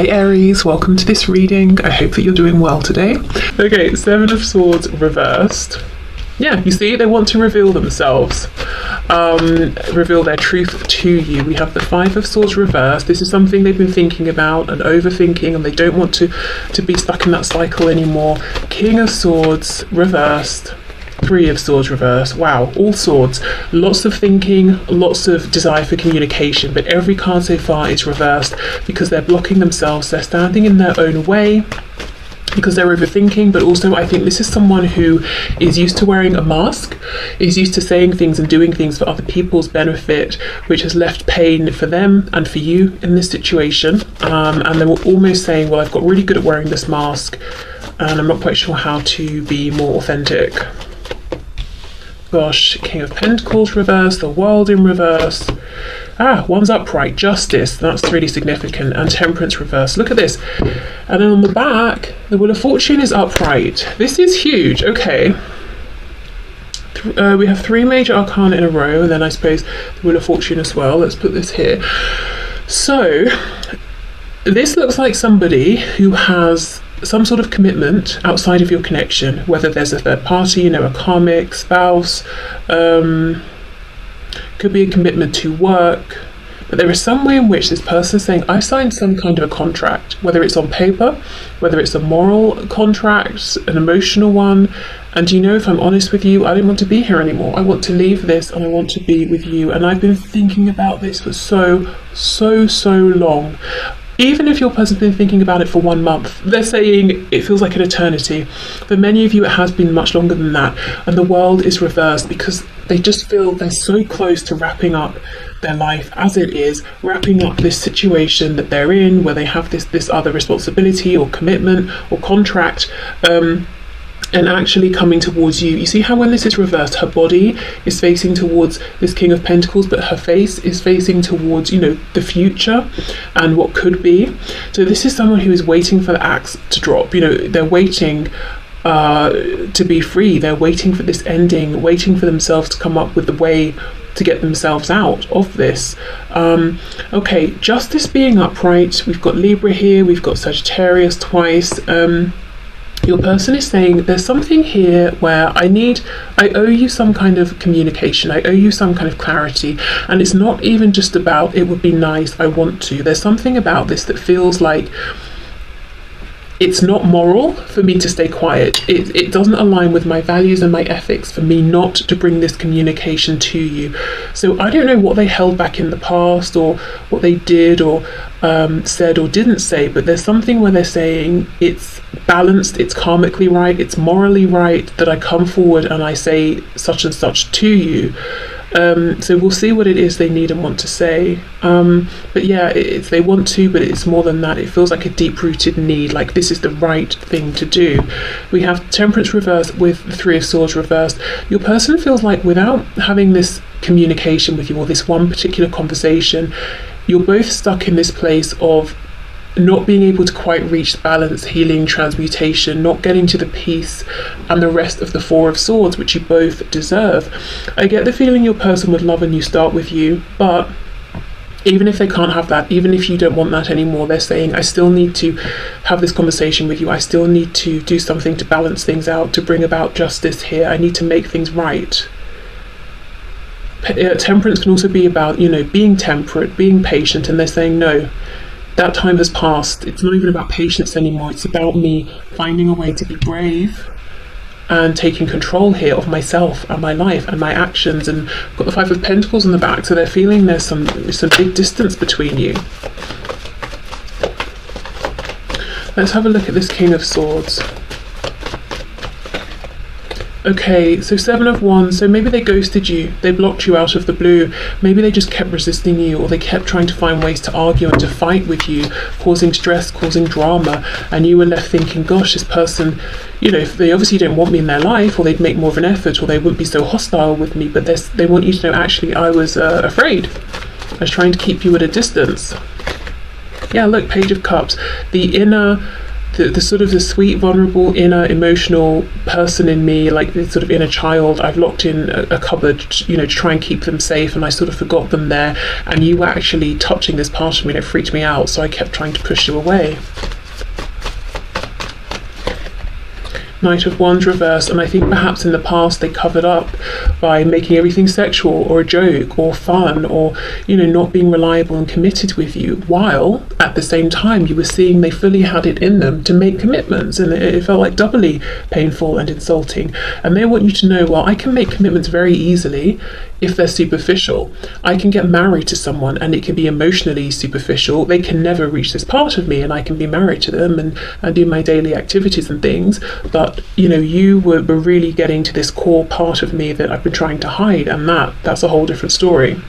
Hey Aries, welcome to this reading. I hope that you're doing well today. Okay, Seven of Swords reversed. Yeah, you see, they want to reveal themselves, reveal their truth to you. We have the Five of Swords reversed. This is something they've been thinking about and overthinking, and they don't want to be stuck in that cycle anymore. King of Swords reversed. Three of Swords reversed. Wow, all swords. Lots of thinking, lots of desire for communication, but every card so far is reversed because they're blocking themselves. They're standing in their own way because they're overthinking, but also I think this is someone who is used to wearing a mask, is used to saying things and doing things for other people's benefit, which has left pain for them and for you in this situation. And they were almost saying, well, I've got really good at wearing this mask and I'm not quite sure how to be more authentic. Gosh, King of Pentacles reversed, the World in reverse. One's upright, Justice, that's really significant, and Temperance reversed. Look at this. And then on the back, the Wheel of Fortune is upright. This is huge. Okay. We have three major arcana in a row, and then I suppose the Wheel of Fortune as well. Let's put this here. So, this looks like somebody who has some sort of commitment outside of your connection, whether there's a third party, a karmic, spouse, could be a commitment to work, but there is some way in which this person is saying, I signed some kind of a contract, whether it's on paper, whether it's a moral contract, an emotional one, and if I'm honest with you, I don't want to be here anymore. I want to leave this and I want to be with you. And I've been thinking about this for so long. Even if your person's been thinking about it for 1 month, they're saying it feels like an eternity. For many of you, it has been much longer than that. And the World is reversed because they just feel they're so close to wrapping up their life as it is, wrapping up this situation that they're in, where they have this other responsibility or commitment or contract, and actually coming towards you. You see how when this is reversed, her body is facing towards this King of Pentacles, but her face is facing towards, the future and what could be. So this is someone who is waiting for the axe to drop. They're waiting to be free. They're waiting for this ending, waiting for themselves to come up with the way to get themselves out of this. Okay, Justice being upright. We've got Libra here. We've got Sagittarius twice. Your person is saying there's something here where I owe you some kind of communication, I owe you some kind of clarity, and it's not even just about it would be nice, I want to. There's something about this that feels like it's not moral for me to stay quiet. It doesn't align with my values and my ethics for me not to bring this communication to you. So I don't know what they held back in the past or what they did or said or didn't say, but there's something where they're saying it's balanced, it's karmically right, it's morally right that I come forward and I say such and such to you. So we'll see what it is they need and want to say. But yeah, they want to, but it's more than that. It feels like a deep-rooted need, like this is the right thing to do. We have Temperance reversed with the Three of Swords reversed. Your person feels like without having this communication with you or this one particular conversation, you're both stuck in this place of not being able to quite reach balance, healing, transmutation, not getting to the peace and the rest of the Four of Swords, which you both deserve. I get the feeling your person would love a new start with you, but even if they can't have that, even if you don't want that anymore, they're saying, I still need to have this conversation with you. I still need to do something to balance things out, to bring about justice here. I need to make things right. Temperance can also be about, being temperate, being patient, and they're saying, no, that time has passed. It's not even about patience anymore. It's about me finding a way to be brave and taking control here of myself and my life and my actions. And I've got the Five of Pentacles on the back, so they're feeling there's some big distance between you. Let's have a look at this King of Swords. Okay, so Seven of Wands, so maybe they ghosted you, they blocked you out of the blue, maybe they just kept resisting you, or they kept trying to find ways to argue and to fight with you, causing stress, causing drama, and you were left thinking, gosh, this person, if they obviously don't want me in their life, or they'd make more of an effort, or they wouldn't be so hostile with me, but they want you to know, actually, I was afraid. I was trying to keep you at a distance. Yeah, look, Page of Cups, the inner the sort of the sweet, vulnerable, inner, emotional person in me, like the sort of inner child, I've locked in a cupboard, you know, to try and keep them safe, and I sort of forgot them there, and you were actually touching this part of me, and it freaked me out, so I kept trying to push you away. Knight of Wands reversed, and I think perhaps in the past they covered up by making everything sexual or a joke or fun, or, you know, not being reliable and committed with you, while at the same time you were seeing they fully had it in them to make commitments, and it felt like doubly painful and insulting. And they want you to know, well, I can make commitments very easily if they're superficial. I can get married to someone and it can be emotionally superficial. They can never reach this part of me, and I can be married to them and do my daily activities and things, but you know, you were really getting to this core part of me that I've been trying to hide, and that's a whole different story.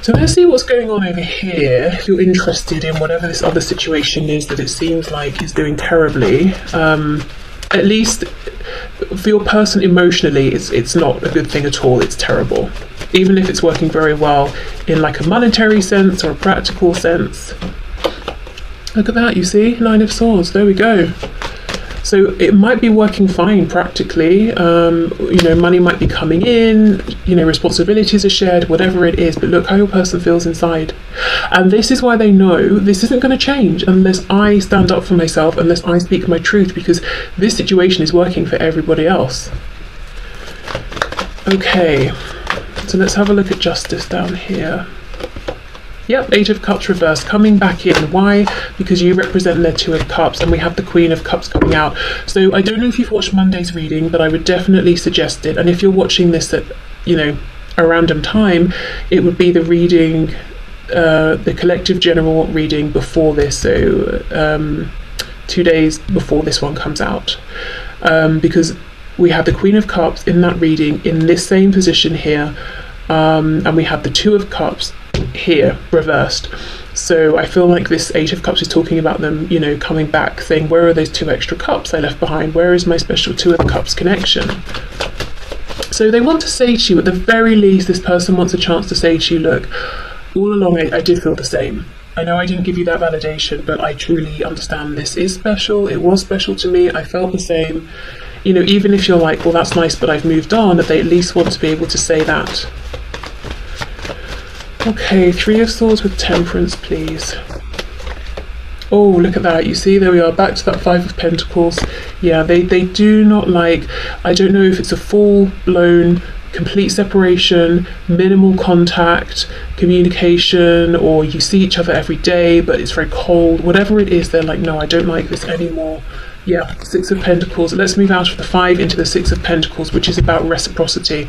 So let's see what's going on over here. If you're interested in whatever this other situation is that it seems like is doing terribly, at least for your person emotionally, it's not a good thing at all. It's terrible, even if it's working very well in like a monetary sense or a practical sense. Look at that, you see, Nine of Swords, there we go. So it might be working fine practically, you know, money might be coming in, you know, responsibilities are shared, whatever it is, but look how your person feels inside. And this is why they know this isn't going to change unless I stand up for myself, unless I speak my truth, because this situation is working for everybody else. Okay, so let's have a look at Justice down here. Yep, Eight of Cups reversed, coming back in. Why? Because you represent their Two of Cups, and we have the Queen of Cups coming out. So I don't know if you've watched Monday's reading, but I would definitely suggest it. And if you're watching this at, you know, a random time, it would be the reading, the collective general reading before this. So 2 days before this one comes out. Because we have the Queen of Cups in that reading in this same position here. And we have the Two of Cups here reversed. So I feel like this Eight of Cups is talking about them, you know, coming back, saying, where are those 2 extra cups I left behind? Where is my special Two of Cups connection? So they want to say to you, at the very least, this person wants a chance to say to you, look, all along I did feel the same. I know I didn't give you that validation, but I truly understand this is special. It was special to me. I felt the same. You know, even if you're like, well, that's nice, but I've moved on, that they at least want to be able to say that. Okay, Three of Swords with Temperance, please. Oh, look at that. You see, there we are, back to that Five of Pentacles. Yeah, they do not like, I don't know if it's a full-blown, complete separation, minimal contact, communication, or you see each other every day, but it's very cold. Whatever it is, they're like, no, I don't like this anymore. Yeah, Six of Pentacles. Let's move out of the Five into the Six of Pentacles, which is about reciprocity.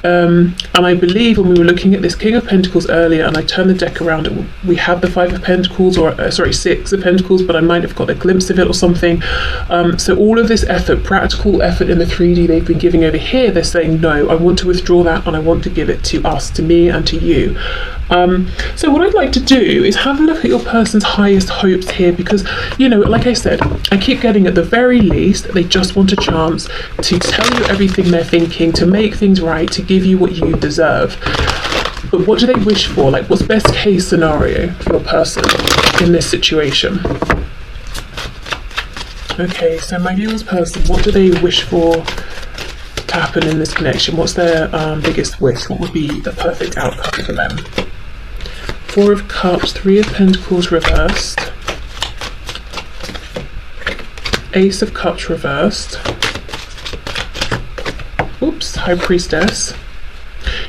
And I believe when we were looking at this King of Pentacles earlier, and I turned the deck around, we had the Five of Pentacles, or sorry, Six of Pentacles, but I might have got a glimpse of it or something. So all of this effort, practical effort in the 3D they've been giving over here, they're saying, no, I want to withdraw that, and I want to give it to us, to me and to you. So what I'd like to do is have a look at your person's highest hopes here, because, you know, like I said, I keep getting, at the very least, they just want a chance to tell you everything they're thinking, to make things right, to give you what you deserve. But what do they wish for? Like, what's best case scenario for your person in this situation? Okay, so my viewers' person, what do they wish for to happen in this connection? What's their biggest wish? What would be the perfect outcome for them? Four of Cups, Three of Pentacles reversed, Ace of Cups reversed, oops, High Priestess.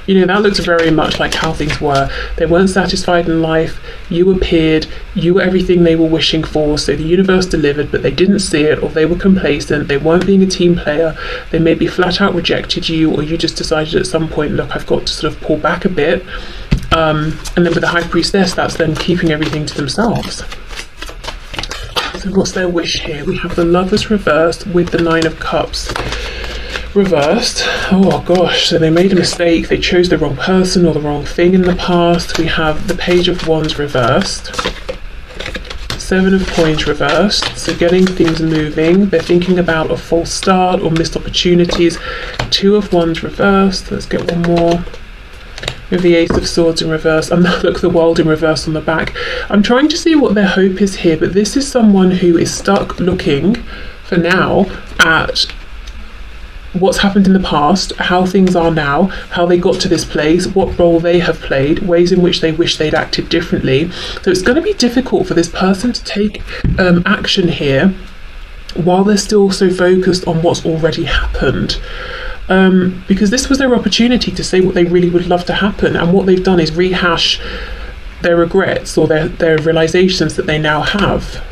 You know, that looks very much like how things were. They weren't satisfied in life, you appeared, you were everything they were wishing for, so the universe delivered, but they didn't see it, or they were complacent, they weren't being a team player, they maybe flat out rejected you, or you just decided at some point, look, I've got to sort of pull back a bit. And then with the High Priestess, that's them keeping everything to themselves. So what's their wish here? We have the Lovers reversed with the Nine of Cups reversed. Oh gosh, so they made a mistake. They chose the wrong person or the wrong thing in the past. We have the Page of Wands reversed. Seven of Coins reversed. So getting things moving. They're thinking about a false start or missed opportunities. Two of Wands reversed. Let's get one more. with the Ace of Swords in reverse, and look, the World in reverse on the back. I'm trying to see what their hope is here, but this is someone who is stuck looking for now at what's happened in the past, how things are now, how they got to this place, what role they have played, ways in which they wish they'd acted differently. So it's going to be difficult for this person to take action here while they're still so focused on what's already happened. Because this was their opportunity to say what they really would love to happen, and what they've done is rehash their regrets or their realizations that they now have.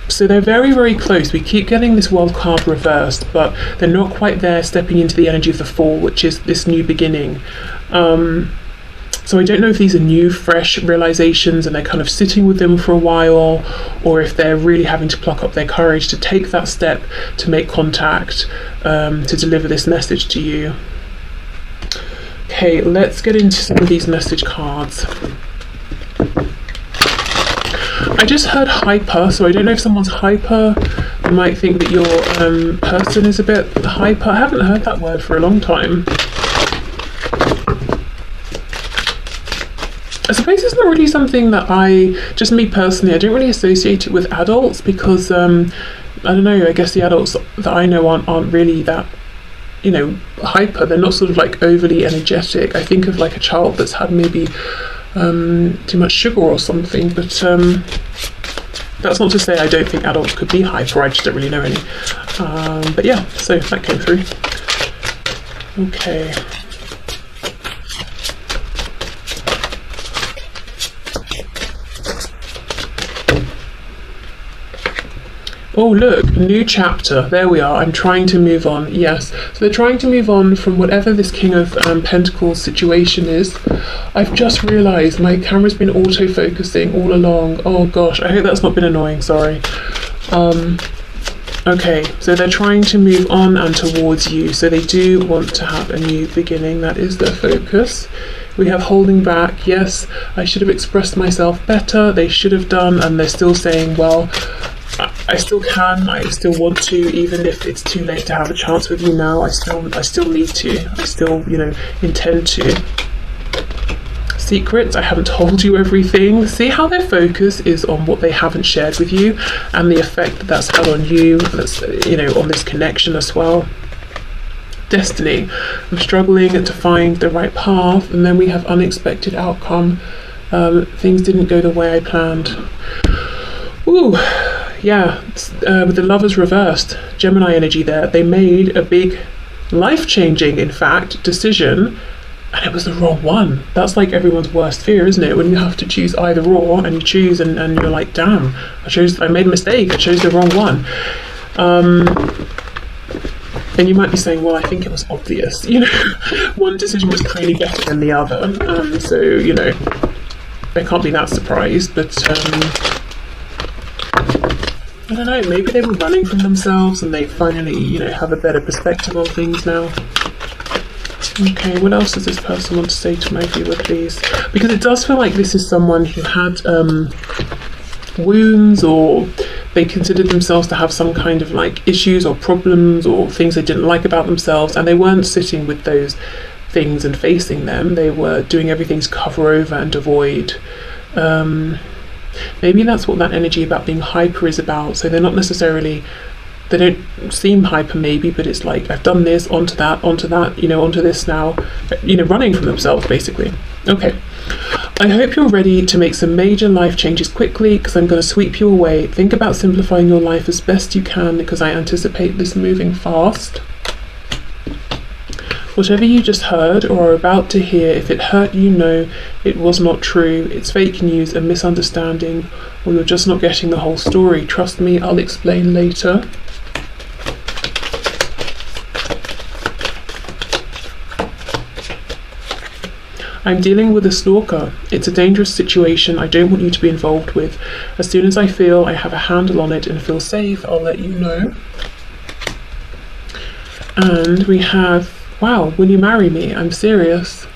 So they're very, very close. We keep getting this World card reversed, but they're not quite there, stepping into the energy of the Fool, which is this new beginning. So I don't know if these are new, fresh realizations and they're kind of sitting with them for a while, or if they're really having to pluck up their courage to take that step, to make contact, to deliver this message to you. Okay, let's get into some of these message cards. I just heard hyper, so I don't know if someone's hyper. You might think that your person is a bit hyper. I haven't heard that word for a long time. I suppose it's not really something that just me personally, I don't really associate it with adults, because I don't know, I guess the adults that I know aren't really that, hyper. They're not sort of like overly energetic. I think of like a child that's had maybe too much sugar or something, but that's not to say I don't think adults could be hyper, I just don't really know any. But yeah, so that came through. Okay. Oh look, new chapter. There we are. I'm trying to move on. Yes. So they're trying to move on from whatever this King of Pentacles situation is. I've just realised my camera's been auto-focusing all along. Oh gosh, I hope that's not been annoying, sorry. Okay, so they're trying to move on and towards you. So they do want to have a new beginning. That is their focus. We have holding back. Yes, I should have expressed myself better. They should have done, and they're still saying, well, I still can, I still want to, even if it's too late to have a chance with you now, I still need to, I still, intend to. Secrets, I haven't told you everything. See how their focus is on what they haven't shared with you, and the effect that that's had on you, that's, on this connection as well. Destiny, I'm struggling to find the right path, and then we have unexpected outcome. Things didn't go the way I planned. Ooh. Yeah, with the Lovers reversed, Gemini energy there, they made a big, life-changing, in fact, decision, and it was the wrong one. That's like everyone's worst fear, isn't it? When you have to choose either or, and you choose, and you're like, damn, I made a mistake, I chose the wrong one. And you might be saying, well, I think it was obvious, one decision was clearly better than the other, so, they can't be that surprised, but, I don't know, maybe they were running from themselves and they finally, have a better perspective on things now. Okay, what else does this person want to say to my viewer, please? Because it does feel like this is someone who had wounds, or they considered themselves to have some kind of like issues or problems or things they didn't like about themselves, and they weren't sitting with those things and facing them. They were doing everything to cover over and avoid. Maybe that's what that energy about being hyper is about. So they're not necessarily, they don't seem hyper maybe, but it's like, I've done this, onto that, onto this now, running from themselves basically. Okay, I hope you're ready to make some major life changes quickly, because I'm going to sweep you away. Think about simplifying your life as best you can, because I anticipate this moving fast. Whatever you just heard or are about to hear, if it hurt you, know it was not true. It's fake news, a misunderstanding, or you're just not getting the whole story. Trust me, I'll explain later. I'm dealing with a stalker. It's a dangerous situation I don't want you to be involved with. As soon as I feel I have a handle on it and feel safe, I'll let you know. And we have, wow, will you marry me? I'm serious.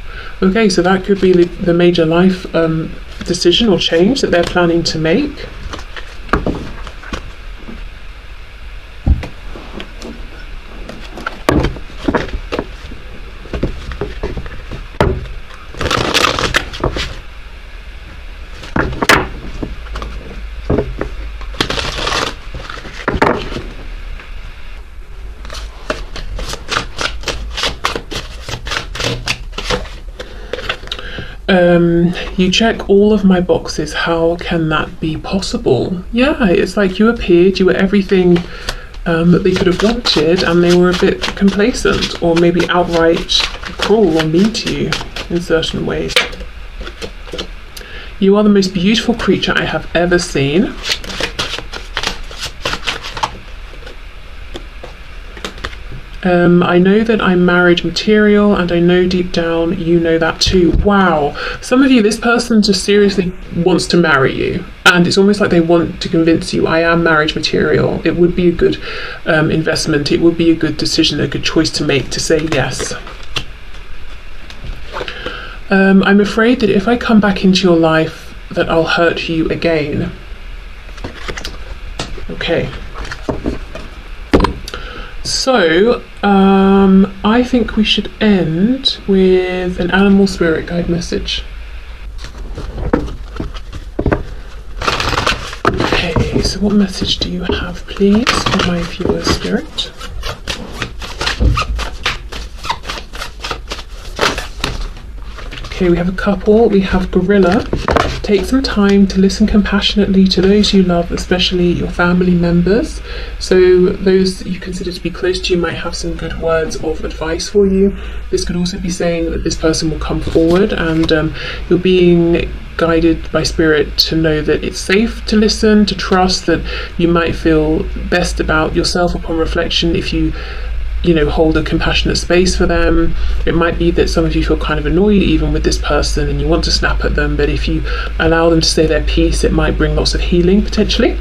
Okay, so that could be the major life decision or change that they're planning to make. You check all of my boxes. How can that be possible? Yeah, it's like you appeared, you were everything that they could have wanted, and they were a bit complacent or maybe outright cruel or mean to you in certain ways. You are the most beautiful creature I have ever seen. I know that I'm marriage material, and I know deep down you know that too. Wow. Some of you, this person just seriously wants to marry you, and it's almost like they want to convince you, I am marriage material. It would be a good investment. It would be a good decision, a good choice to make, to say yes. I'm afraid that if I come back into your life, that I'll hurt you again. Okay. So, I think we should end with an animal spirit guide message. Okay, so what message do you have, please, for my viewer spirit? Okay, we have a couple. We have gorilla. Take some time to listen compassionately to those you love, especially your family members. So those you consider to be close to you might have some good words of advice for you. This could also be saying that this person will come forward, and you're being guided by spirit to know that it's safe to listen, to trust, that you might feel best about yourself upon reflection if you hold a compassionate space for them. It might be that some of you feel kind of annoyed even with this person and you want to snap at them, but if you allow them to say their piece, it might bring lots of healing potentially.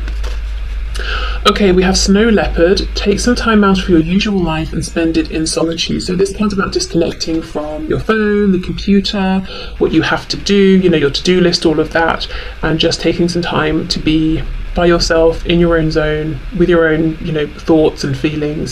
Okay, we have snow leopard. Take some time out of your usual life and spend it in solitude. So this part's about disconnecting from your phone, the computer, what you have to do, your to-do list, all of that, and just taking some time to be by yourself in your own zone with your own, thoughts and feelings.